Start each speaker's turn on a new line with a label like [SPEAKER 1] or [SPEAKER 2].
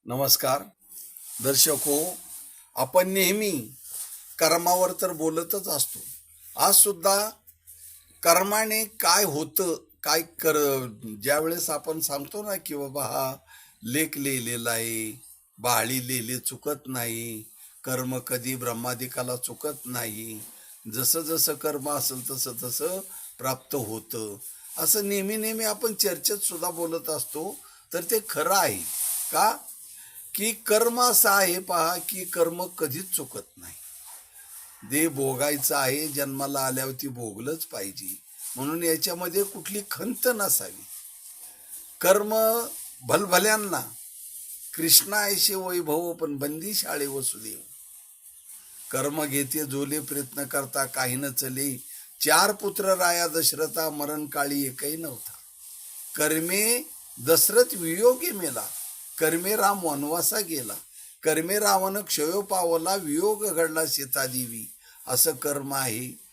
[SPEAKER 1] नमस्कार दर्शक हो. आपण नेहमी कर्मावर तर बोलतच असतो. आज सुद्धा कर्माने काय होतं, काय ज्यावेळेस आपण सांगतो ना की बाबा हा लेख लिहिलेला आहे, बाळी लिहिले चुकत नाही, कर्म कधी ब्रह्मादिकाला चुकत नाही, जसं जसं कर्म असेल तसं तसं प्राप्त होतं, असं नेहमी नेहमी आपण चर्चेत सुद्धा बोलत असतो. तर ते खरं आहे का? की कर्म असं आहे पहा, की कर्म कधीच चुकत नाही. जे भोगायचं आहे जन्माला आल्यावर ती भोगलंच पाहिजे, म्हणून याच्यामध्ये कुठली खंत नसावी. कर्म भलभल्यांना कृष्णायशे वैभव, पण बंदी शाळे वसुदेव. कर्म घेते जोले प्रयत्न करता काही न चले, चार पुत्र राया दशरथा मरण काळी एकही नव्हता. कर्मे दशरथ वियोगी मेला, कर्मे राम वनवासा गेला, कर्मे रावण क्षयो पावला, वियोग घडला सीतादेवी. असं कर्म आहे.